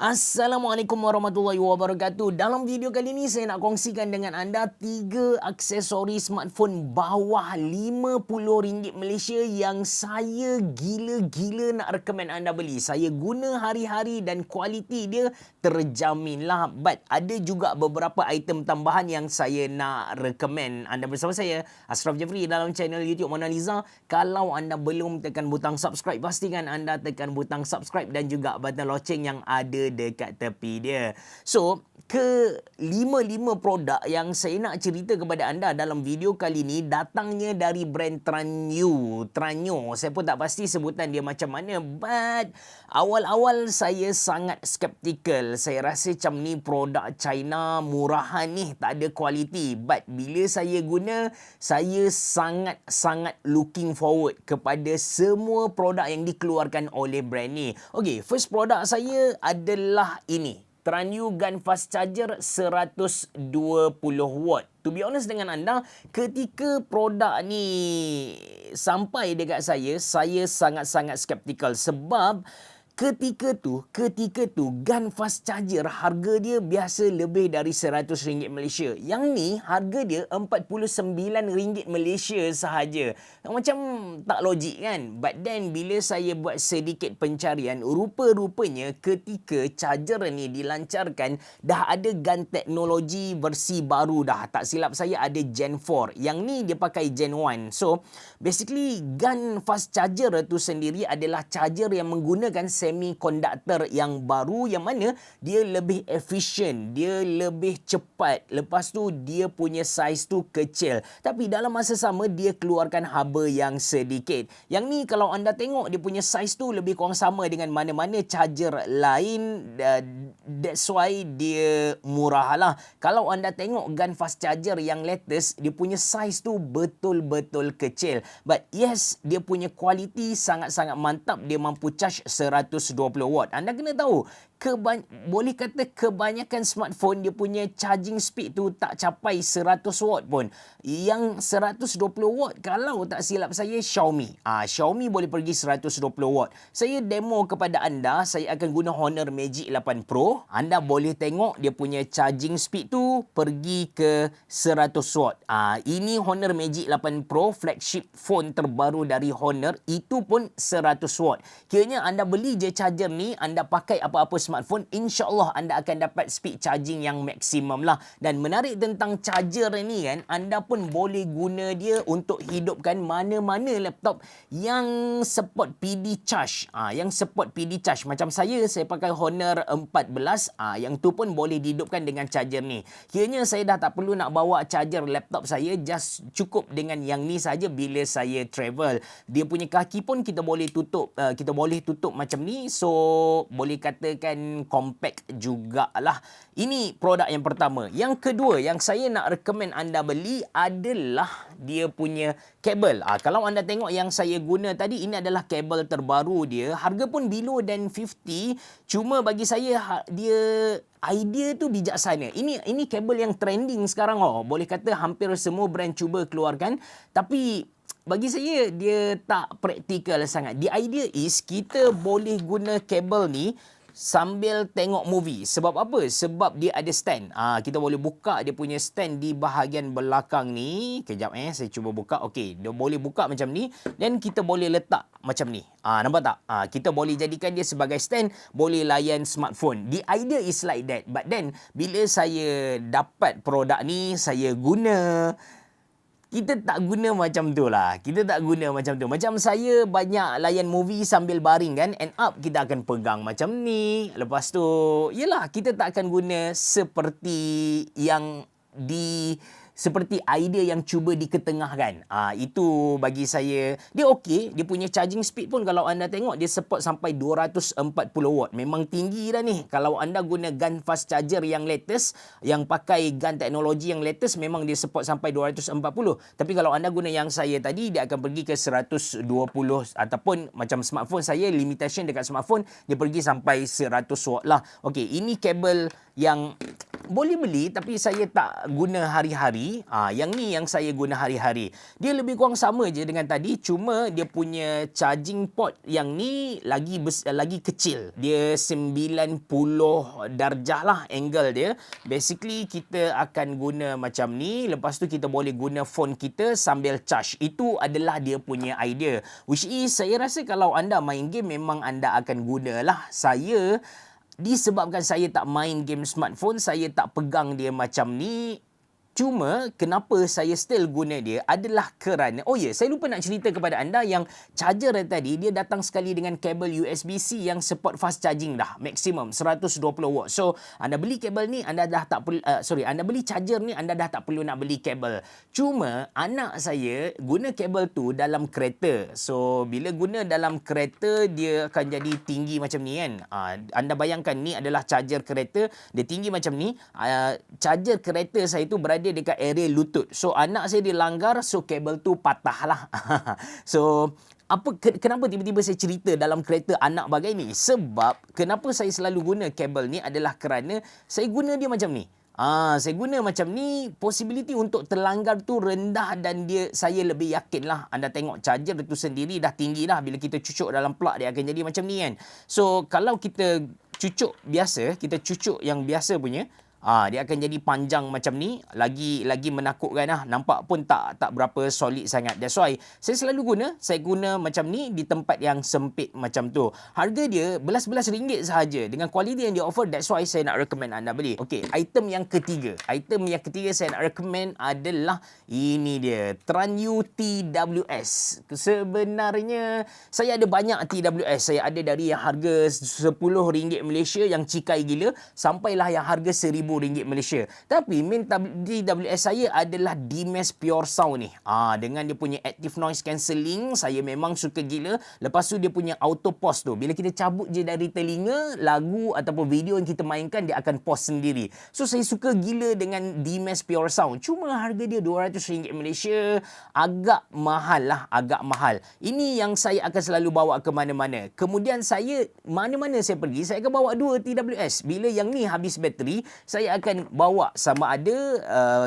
Assalamualaikum warahmatullahi wabarakatuh. Dalam video kali ini saya nak kongsikan dengan anda 3 aksesori smartphone bawah RM50 Malaysia yang saya gila-gila nak recommend anda beli. Saya guna hari-hari dan kualiti dia terjamin lah. But ada juga beberapa item tambahan yang saya nak recommend anda bersama saya, Ashraf Jeffrey, dalam channel YouTube Mona Lisa. Kalau anda belum tekan butang subscribe, pastikan anda tekan butang subscribe dan juga butang loceng yang ada dekat tepi dia. So, ke-5 produk yang saya nak cerita kepada anda dalam video kali ni datangnya dari brand Tranyo. Saya pun tak pasti sebutan dia macam mana, but awal-awal saya sangat skeptikal. Saya rasa macam ni produk China murahan ni, tak ada kualiti. But bila saya guna, saya sangat looking forward kepada semua produk yang dikeluarkan oleh brand ni. Okay, first produk saya adalah ini. Tranyo Gun Fast Charger 120 watt. To be honest dengan anda, ketika produk ni sampai dekat saya sangat-sangat skeptikal sebab Ketika tu Gun Fast Charger harga dia biasa lebih dari RM100 Malaysia. Yang ni harga dia RM49 Malaysia sahaja. Macam tak logik kan? But then bila saya buat sedikit pencarian, rupa-rupanya ketika charger ni dilancarkan, dah ada gun teknologi versi baru dah. Tak silap saya ada Gen 4. Yang ni dia pakai Gen 1. So basically Gun Fast Charger tu sendiri adalah charger yang menggunakan semiconductor yang baru, yang mana dia lebih efisien, dia lebih cepat. Lepas tu dia punya saiz tu kecil, tapi dalam masa sama dia keluarkan haba yang sedikit. Yang ni kalau anda tengok dia punya saiz tu lebih kurang sama dengan mana-mana charger lain. That's why dia murah lah. Kalau anda tengok Gun Fast Charger yang latest, dia punya saiz tu betul-betul kecil. But yes, dia punya kualiti sangat-sangat mantap. Dia mampu charge 120 watt. Anda kena tahu, boleh kata kebanyakan smartphone dia punya charging speed tu tak capai 100 watt pun. Yang 120 watt kalau tak silap saya Xiaomi. Xiaomi boleh pergi 120 watt. Saya demo kepada anda, saya akan guna Honor Magic 8 Pro. Anda boleh tengok dia punya charging speed tu pergi ke 100 watt. Ini Honor Magic 8 Pro, flagship phone terbaru dari Honor, itu pun 100 watt. Kiranya anda beli je charger ni, anda pakai apa-apa smartphone, insya-Allah anda akan dapat speed charging yang maksimum lah. Dan menarik tentang charger ni kan, anda pun boleh guna dia untuk hidupkan mana-mana laptop yang support PD charge. Yang support PD charge. Macam saya pakai Honor 14, yang tu pun boleh dihidupkan dengan charger ni. Kiranya saya dah tak perlu nak bawa charger laptop saya, just cukup dengan yang ni saja bila saya travel. Dia punya kaki pun kita boleh tutup macam ni, so boleh katakan compact jugalah. Ini produk yang pertama. Yang kedua yang saya nak recommend anda beli adalah dia punya kabel. Kalau anda tengok yang saya guna tadi, ini adalah kabel terbaru dia. Harga pun below than 50. Cuma bagi saya dia idea tu bijaksana. Ini kabel yang trending sekarang. Boleh kata hampir semua brand cuba keluarkan, tapi bagi saya dia tak praktikal sangat. The idea is kita boleh guna kabel ni sambil tengok movie. Sebab apa? Sebab dia ada stand. Kita boleh buka dia punya stand di bahagian belakang ni. Kejap saya cuba buka. Okey, dia boleh buka macam ni dan kita boleh letak macam ni. Nampak tak? Kita boleh jadikan dia sebagai stand, boleh layan smartphone. The idea is like that. But then bila saya dapat produk ni, saya guna, kita tak guna macam tu lah. Macam saya banyak layan movie sambil baring kan. End up kita akan pegang macam ni. Lepas tu, yelah, kita tak akan guna seperti idea yang cuba diketengahkan. Itu bagi saya, dia okey. Dia punya charging speed pun kalau anda tengok, dia support sampai 240 watt. Memang tinggi dah ni. Kalau anda guna Gun Fast Charger yang latest, yang pakai gun teknologi yang latest, memang dia support sampai 240. Tapi kalau anda guna yang saya tadi, dia akan pergi ke 120. Ataupun macam smartphone saya, limitation dekat smartphone, dia pergi sampai 100 watt lah. Okey, ini kabel yang boleh beli tapi saya tak guna hari-hari. Yang ni yang saya guna hari-hari. Dia lebih kurang sama je dengan tadi, cuma dia punya charging port yang ni lagi kecil. Dia 90 darjah lah angle dia. Basically kita akan guna macam ni, lepas tu kita boleh guna phone kita sambil charge. Itu adalah dia punya idea. Which is saya rasa kalau anda main game memang anda akan gunalah. Disebabkan saya tak main game smartphone, saya tak pegang dia macam ni. Cuma kenapa saya still guna dia adalah kerana, saya lupa nak cerita kepada anda yang charger tadi dia datang sekali dengan kabel USB-C yang support fast charging dah, maksimum 120 watt. So anda beli kabel ni, anda beli charger ni, anda dah tak perlu nak beli kabel. Cuma anak saya guna kabel tu dalam kereta. So bila guna dalam kereta dia akan jadi tinggi macam ni kan. Anda bayangkan ni adalah charger kereta, dia tinggi macam ni. Charger kereta saya tu berada dekat area lutut. So anak saya dia langgar, so kabel tu patah lah. So kenapa tiba-tiba saya cerita dalam kereta anak bagai ni? Sebab kenapa saya selalu guna kabel ni adalah kerana saya guna dia macam ni. Saya guna macam ni, possibility untuk terlanggar tu rendah dan saya lebih yakin lah. Anda tengok charger tu sendiri dah tinggi dah. Bila kita cucuk dalam plug dia akan jadi macam ni kan. So kalau kita cucuk yang biasa punya, dia akan jadi panjang macam ni, lagi menakutkan lah. Nampak pun tak berapa solid sangat. That's why saya selalu guna macam ni di tempat yang sempit macam tu. Harga dia belas-belas ringgit sahaja dengan kualiti yang dia offer. That's why saya nak recommend anda beli. Okey, item yang ketiga saya nak recommend adalah ini dia, Tranyu TWS. Sebenarnya saya ada banyak TWS. Saya ada dari yang harga RM10 Malaysia yang cikai gila, sampailah yang harga RM1,000 Malaysia. Tapi main TWS saya adalah DMAS Pure Sound ni. Dengan dia punya active noise cancelling, saya memang suka gila. Lepas tu dia punya auto pause tu, bila kita cabut je dari telinga, lagu ataupun video yang kita mainkan dia akan pause sendiri. So saya suka gila dengan DMAS Pure Sound. Cuma harga dia RM200 Malaysia, agak mahal lah, agak mahal. Ini yang saya akan selalu bawa ke mana-mana. Kemudian mana-mana saya pergi, saya akan bawa 2 TWS. Bila yang ni habis bateri, saya akan bawa sama ada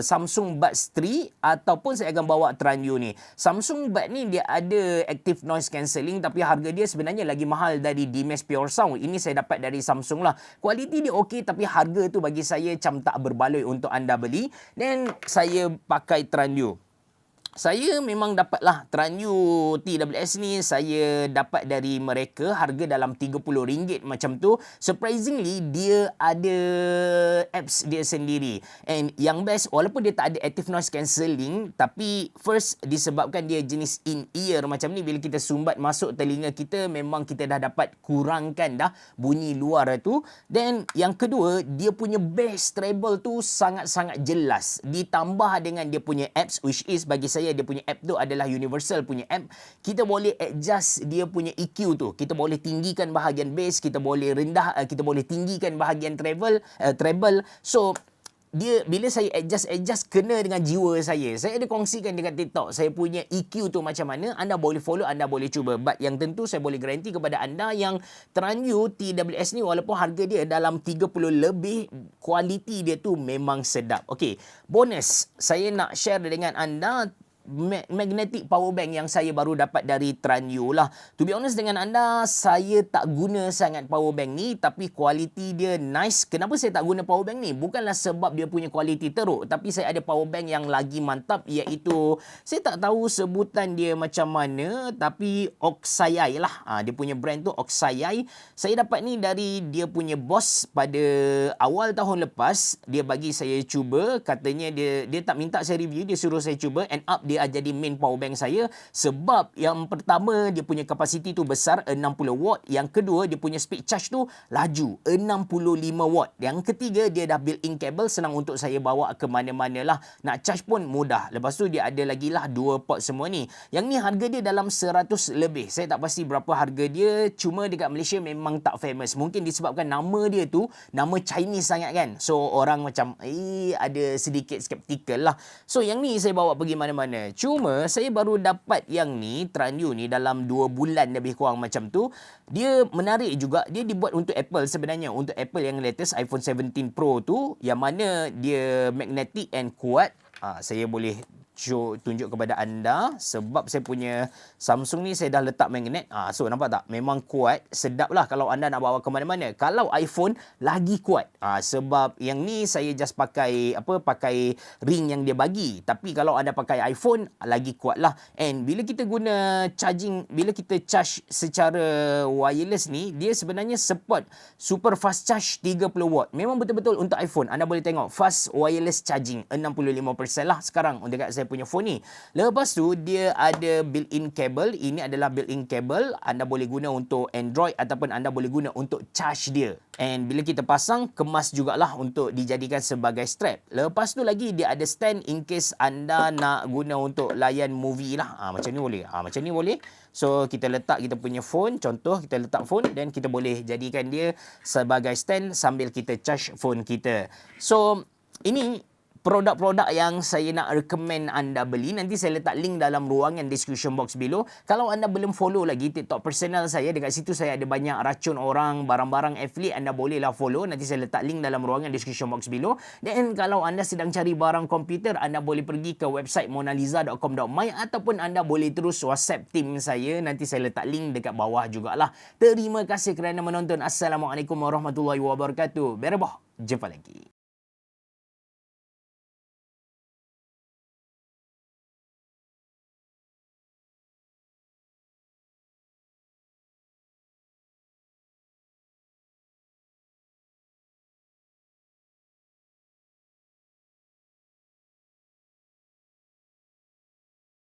Samsung Buds 3 ataupun saya akan bawa Tranyu ni. Samsung Buds ni dia ada active noise cancelling, tapi harga dia sebenarnya lagi mahal dari DMAS Pure Sound. Ini saya dapat dari Samsung lah. Kualiti dia okey, tapi harga tu bagi saya macam tak berbaloi untuk anda beli. Dan saya pakai Tranyu. Saya memang dapatlah Tranyu TWS ni, saya dapat dari mereka harga dalam RM30 macam tu. Surprisingly dia ada apps dia sendiri. And yang best, walaupun dia tak ada active noise cancelling, tapi first disebabkan dia jenis in-ear macam ni, bila kita sumbat masuk telinga kita, memang kita dah dapat kurangkan dah bunyi luar tu. Dan yang kedua, dia punya bass treble tu sangat-sangat jelas. Ditambah dengan dia punya apps, which is bagi saya dia punya app tu adalah universal punya app. Kita boleh adjust dia punya EQ tu. Kita boleh tinggikan bahagian bass, kita boleh tinggikan bahagian treble. So dia bila saya adjust kena dengan jiwa saya. Saya ada kongsikan dekat TikTok saya punya EQ tu macam mana. Anda boleh follow, anda boleh cuba. But yang tentu saya boleh garanti kepada anda yang Tranyu TWS ni, walaupun harga dia dalam 30 lebih, kualiti dia tu memang sedap. Okey, bonus saya nak share dengan anda magnetic power bank yang saya baru dapat dari Tranyu lah. To be honest dengan anda, saya tak guna sangat power bank ni, tapi kualiti dia nice. Kenapa saya tak guna power bank ni? Bukanlah sebab dia punya kualiti teruk, tapi saya ada power bank yang lagi mantap, iaitu saya tak tahu sebutan dia macam mana, tapi Oxayai lah. Dia punya brand tu Oxayai. Saya dapat ni dari dia punya boss pada awal tahun lepas. Dia bagi saya cuba, katanya dia tak minta saya review, dia suruh saya cuba, and up dia jadi main power bank saya. Sebab yang pertama, dia punya kapasiti tu besar, 60 watt. Yang kedua, dia punya speed charge tu laju, 65 watt. Yang ketiga, dia dah built-in kabel, senang untuk saya bawa ke mana-mana lah. Nak charge pun mudah. Lepas tu dia ada lagi lah 2 port semua ni. Yang ni harga dia dalam 100 lebih. Saya tak pasti berapa harga dia, cuma dekat Malaysia memang tak famous. Mungkin disebabkan nama dia tu nama Chinese sangat kan. So orang macam ada sedikit skeptical lah. So yang ni saya bawa pergi mana-mana. Cuma saya baru dapat yang ni, Tranyu ni dalam 2 bulan lebih kurang macam tu. Dia menarik juga. Dia dibuat untuk Apple sebenarnya. Untuk Apple yang latest iPhone 17 Pro tu, yang mana dia magnetic and kuat. Saya boleh tunjuk kepada anda sebab saya punya Samsung ni saya dah letak magnet. So nampak tak? Memang kuat. Sedap lah kalau anda nak bawa ke mana-mana. Kalau iPhone lagi kuat. Sebab yang ni saya just pakai pakai ring yang dia bagi. Tapi kalau anda pakai iPhone lagi kuat lah. And bila kita guna charging, bila kita charge secara wireless ni, dia sebenarnya support super fast charge 30 watt. Memang betul-betul untuk iPhone. Anda boleh tengok fast wireless charging 65% lah sekarang dekat saya punya phone ni. Lepas tu dia ada built-in cable. Ini adalah built-in cable. Anda boleh guna untuk Android ataupun anda boleh guna untuk charge dia. And bila kita pasang, kemas jugalah untuk dijadikan sebagai strap. Lepas tu lagi dia ada stand in case anda nak guna untuk layan movie lah. Macam ni boleh. Macam ni boleh. So kita letak kita punya phone. Contoh kita letak phone dan kita boleh jadikan dia sebagai stand sambil kita charge phone kita. So ini produk-produk yang saya nak recommend anda beli. Nanti saya letak link dalam ruangan description box below. Kalau anda belum follow lagi TikTok personal saya, dekat situ saya ada banyak racun orang, barang-barang affiliate, anda bolehlah follow. Nanti saya letak link dalam ruangan description box below. Dan kalau anda sedang cari barang komputer, anda boleh pergi ke website monaliza.com.my ataupun anda boleh terus WhatsApp team saya. Nanti saya letak link dekat bawah jugalah. Terima kasih kerana menonton. Assalamualaikum warahmatullahi wabarakatuh. Berabah. Jumpa lagi.